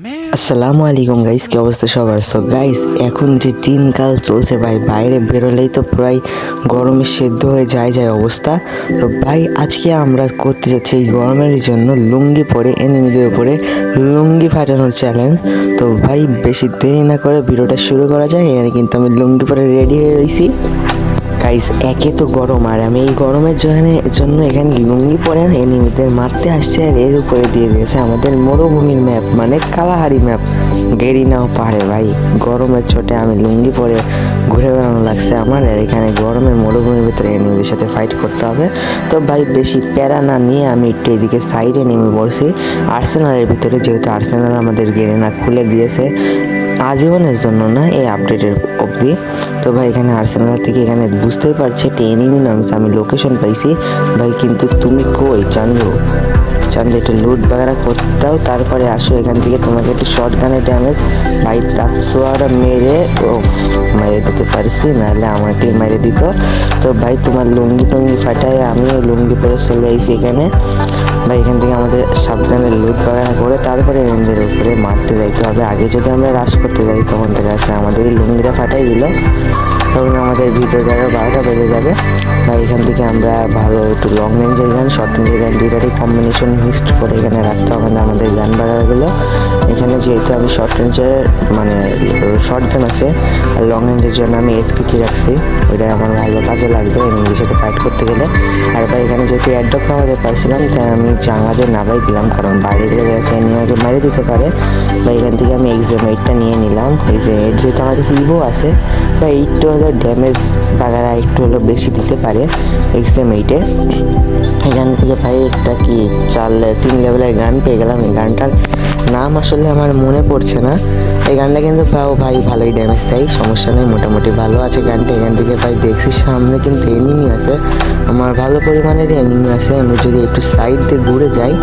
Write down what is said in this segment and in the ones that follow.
আসসালামু আলাইকুম গাইস, কি অবস্থা সবার? সো গাইস, এখন যে দিনকাল চলছে ভাই, বাইরে বেরোলেই তো প্রায় গরমে সেদ্ধ হয়ে যায় অবস্থা। তো ভাই আজকে আমরা করতে যাচ্ছি এই গরমের জন্য লুঙ্গি পরে এনিমিদের উপরে লুঙ্গি ফাটানোর চ্যালেঞ্জ। তো ভাই বেশি দেরি না করে ভিডিওটা শুরু করা যায়। এখানে কিন্তু আমি লুঙ্গি পরে রেডি হয়ে রয়েছি গাইস। একে তো গরম, আর আমি এই গরমের জন্য এখানে লুঙ্গি পরে এনিমিদের মারতে আসছে, আর এর উপরে দিয়ে দিয়েছে আমাদের মরুভূমির ম্যাপ, মানে কালাহারি ম্যাপ, গেরিনাও পাহাড়ে। ভাই গরমের চোটে আমি লুঙ্গি পরে ঘুরে বেড়ানো লাগছে আমার, আর এখানে গরমের মরুভূমির ভিতরে এনিমিদের সাথে ফাইট করতে হবে। তো ভাই বেশি প্যারা না নিয়ে আমি একটু এদিকে সাইডে নেমে পড়ছি আর্সেনালের ভিতরে, যেহেতু আর্সেনাল আমাদের গেরিনা খুলে দিয়েছে আজীবনের জন্য না, এই আপডেটের অবধি। তো ভাই এখানে আর্সেনাল থেকে এখানে বুঝতেই পারছি একটা এনিমি নামছে, আমি লোকেশন পাইছি ভাই। কিন্তু তুমি কই চান্দু একটু লুট বাগারা করতেও, তারপরে আসো এখান থেকে, তোমাকে একটু শর্ট গানের ড্যামেজ ভাই তাৎসোয়ারা মেরে মেরে দিতে পারছি, নাহলে আমাকে মেরে দিত। তো ভাই তোমার লুঙ্গি টুঙ্গি ফাটায় আমি লুঙ্গি পরে চলে আইছি এখানে ভাই। এখান থেকে আমাদের সাবধানে লুট বাগানা করে তারপরে এদের উপরে মারতে যাইতে হবে। আগে যদি আমরা রাশ করতে যাই তখন থেকে আছে আমাদের এই লুঙ্গিটা ফাটাই দিল, তখন আমাদের ভিডিওটা 12টা বেজে যাবে ভাই। এখান থেকে আমরা ভালো একটু লং রেঞ্জের গান, শর্ট রেঞ্জের গান দুইটারই কম্বিনেশন মিক্সড করে এখানে রাখতে হবে না আমাদের গান বাগারগুলো। এখানে যেহেতু আমি শর্ট রেঞ্জের মানে শর্ট গান আছে, আর লং রেঞ্জের জন্য আমি এসপিটি রাখছি, ওইটাই আমার ভালো কাজে লাগবে এনিমির সাথে ফাইট করতে গেলে। আর ভাই এখানে যেহেতু অ্যাড্রপ নামাতে পারছিলাম, তাই আমি জানলাতে নামাই দিলাম, কারণ বাইরে গেলে গেছে এনিমিকে মেরে দিতে পারে। বা এখান থেকে আমি এক্সাম 8টা নিয়ে নিলাম। এক্সাম 8 যেহেতু আমাদের ইভো আছে, বা একটু হলো ড্যামেজ বাগারা একটু হলো বেশি দিতে পারে এক্সাম 8-এ। এখান থেকে ভাই একটা কি 3 লেভেলের গান পেয়ে গেলাম। এই গানটার নাম আসলে আমার মনে পড়ছে না। এই গানটা কিন্তু পাও ভাই ভালোই ড্যামেজ দেয়, সমস্যা নেই, মোটামুটি ভালো আছে গানটা। এখান থেকে ভাই দেখছি সামনে কিন্তু এনিমি আছে, আমার ভালো পরিমাণের এনিমি আছে। আমি যদি একটু সাইড দিয়ে ঘুরে যাই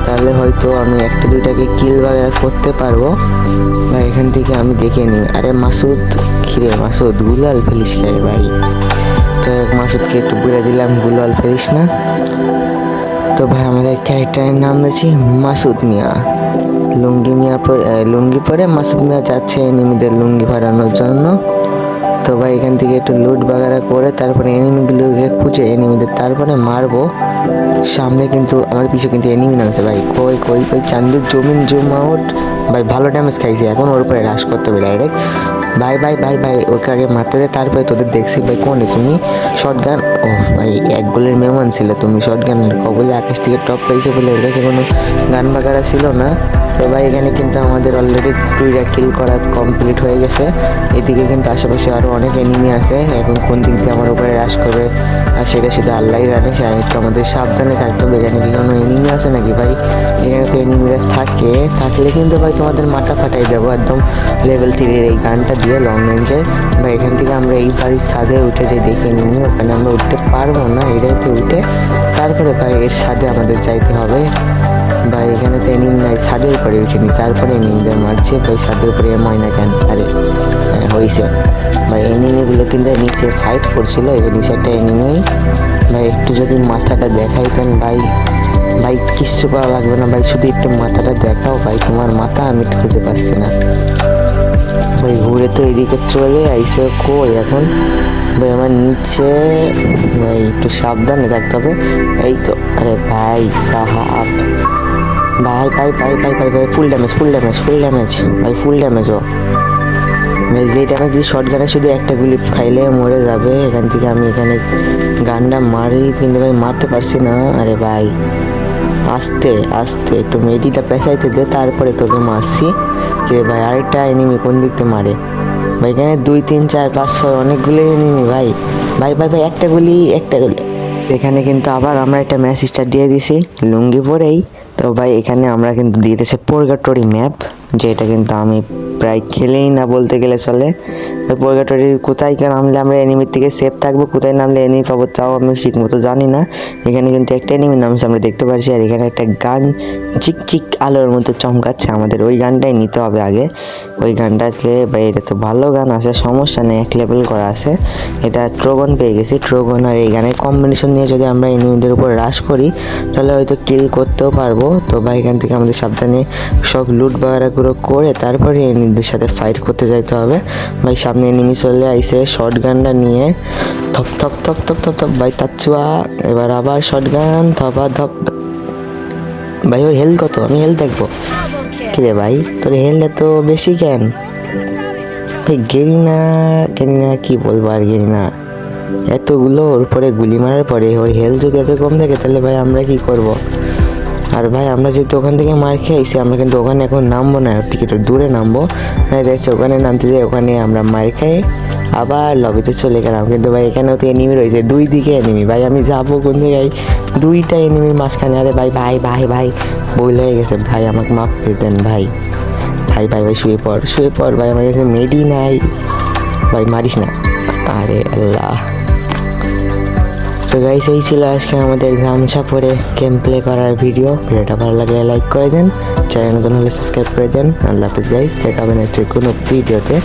তাহলে হয়তো আমি একটা দুইটাকে কিল বাগেরা করতে পারবো। বা এখান থেকে আমি দেখে নিই, আরে মাসুদ খিরে মাসুদ গুলাল ফেলিস খাই ভাই। তো মাসুদকে একটু বলে দিলাম গুলাল ফেলিস না। তো ভাই আমাদের ক্যারেক্টারের নাম দিয়েছি মাসুদ মিয়া। লুঙ্গি পরে মাসুদ মিয়া যাচ্ছে এনিমিদের লুঙ্গি ফাটানোর জন্য। তো ভাই এখান থেকে একটু লুট বাগারা করে তারপরে এনিমিগুলোকে খুঁজে এনিমিদের তারপরে মারবো। সামনে কিন্তু আমার পিছু কিন্তু এনিমি নামছে ভাই, কই কই কই চান্দুর জুম আউট ভাই। ভালো ড্যামেজ খাইছি, এখন ওর উপরে রাশ করতে হবে ডাইরেক্ট। ভাই ভাই ভাই ভাই ওকে আগে মারতে দে, তারপরে তোদের দেখছি ভাই। কোনে তুমি? Short gun? ও ভাই এক গোলের মেহমান ছিল তুমি। শর্ট গানের কবলে আকাশ থেকে টপ পাইছে বলে ওর কাছে কোনো গান বাগারা ছিল না। তো ভাই এখানে কিন্তু আমাদের অলরেডি 2টা কিল করা কমপ্লিট হয়ে গেছে। এদিকে কিন্তু আশেপাশে আরও অনেক এনিমি আছে, এখন কোন দিক দিয়ে আমার উপরে রাশ করবে আর সেটা শুধু আল্লাহ জানে। একটু আমাদের সাবধানে থাকতে হবে। এখানে কি কোনো এনিমি আছে নাকি ভাই? এখানে তো এনিমিরা থাকলে কিন্তু ভাই তোমাদের মাথা ফাটাই দেবো একদম লেভেল 3-এর এই গানটা দিয়ে লং রেঞ্জের। বা এখান থেকে আমরা এই বাড়ির ছাদে উঠে যাই, দেখে এনিমি ওখানে আমরা উঠতে পারবো না, এটাতে উঠে তারপরে ভাই এর ছাদে আমাদের যাইতে হবে। ভাই এখানে তো এনিমি নাই, ছাদের উপরে উঠিনি, তারপরে এনিমিদের মারছে ভাই। ছাদের উপরে ময়না কেন? আরে হয়েছে ভাই, এনিমিগুলো কিন্তু নিচে ফাইট করছিল, এই নিচে একটা এনিমি ভাই। একটু যদি মাথাটা দেখাইতেন ভাই, ভাই কিচ্ছু করা লাগবে না ভাই, শুধু একটু মাথাটা দেখাও ভাই। তোমার মাথা আমি খুঁজে পাচ্ছি না ভাই। ঘুরে তো এদিকে চলে আইসে, কই এখন ভাই? আমার নিচে ভাই একটু সাবধানে থাকতে হবে। এই তো, আরে ভাই সাহাব ভাই ভাই ভাই ভাই ভাই ভাই ফুল ড্যামেজ ভাই, ফুল ড্যামেজ ও ভাই। যে ড্যামেজ দিয়ে শর্ট গানে শুধু একটা গুলি খাইলে মরে যাবে। এখান থেকে আমি এখানে গানটা মারি কিন্তু ভাই মারতে পারছি না। আরে ভাই আস্তে আস্তে একটু মেডিটা পেঁচাইতে দে, তারপরে তোকে মারছি। কে ভাই আরেকটা এনিমি কোন দিক থেকে মারে ভাই? এখানে 2 3 4 5 6 অনেকগুলো এনিমি ভাই। ভাই ভাই ভাই একটা গুলি। এখানে কিন্তু আবার আমরা একটা ম্যাচ স্টার্ট দিয়ে দিছি লুঙ্গি পরেই। তো ভাই এখানে আমরা কিন্তু দিয়ে দিয়েছি পোরগাটরি ম্যাপ, যেটা কিন্তু আমি প্রায় খেলেই না বলতে গেলে চলে। ওই পরগাটরির কোথায় নামলে আমরা এনিমির থেকে সেফ থাকবো, কোথায় নামলে এনিমি পাবো তাও আমি ঠিক মতো জানি না। এখানে কিন্তু একটা এনিমি নামছে আমরা দেখতে পাচ্ছি, আর এখানে একটা গান চিক আলোর মতো চমকাচ্ছে, আমাদের ওই গানটাই নিতে হবে আগে। ওই গানটাকে ভাই এটা তো ভালো গান আছে, সমস্যা নেই, 1 লেভেল করা আছে। এটা ট্রোগন পেয়ে গেছি, ট্রোগন আর এই গানের কম্বিনেশন নিয়ে যদি আমরা এনিমিদের উপর রাশ করি তাহলে হয়তো কিল করতেও পারবো। তো ভাই এখান থেকে আমাদের সাবধানে সব লুট বাগারাগুলো করে তারপরে এনিমিদের সাথে ফাইট করতে যাইতে হবে। ভাই সামনে এনিমি চলে আইছে শর্ট গানটা নিয়ে, থপ থপ থপ থপ থপ থপ ভাই তাচ্চুয়া, এবার আবার শর্ট গান থপা থপ। ভাই ওর হেলথ কত, আমি হেলথ দেখবো। কিরে ভাই তোর হেলথ এত বেশি কেন ভাই? গেরিনা কি বলবো আর, গেরিনা এতগুলো ওর পরে গুলি মারার পরে ওর হেলথ যদি এত কম থাকে তাহলে ভাই আমরা কি করব? আর ভাই আমরা যেহেতু ওখান থেকে মার খেয়ে আইছি, আমরা কিন্তু ওখানে এখন নামবো না, ওর থেকে একটু দূরে নামবো। দেখছি ওখানে নামতে যাই, ওখানে আমরা মার খাই আবার লবিতে চলে গেলাম। কিন্তু ভাই এখানেও তো এনিমি রয়েছে, 2 দিকে এনিমি। ভাই আমি যাবো কোন জায়গায়? 2টা এনিমির মাঝখানে। আরে ভাই ভাই ভাই ভাই ভুল হয়ে গেছে ভাই, আমাকে মাফ করে দেন ভাই। ভাই ভাই ভাই শুয়ে পড় ভাই, আমার কাছে মেডি নাই ভাই, মারিস না। আরে আল্লাহ। তো গাইস এই ছিল আজকে আমাদের গামছা পরে গেম প্লে করার ভিডিওটা ভালো লাগলে লাইক করে দেন, চ্যানেল নতুন হলে সাবস্ক্রাইব করে দেন। আল্লাহ হাফিজ গাইস, দেখা হবে নেক্সট কোনো ভিডিওতে।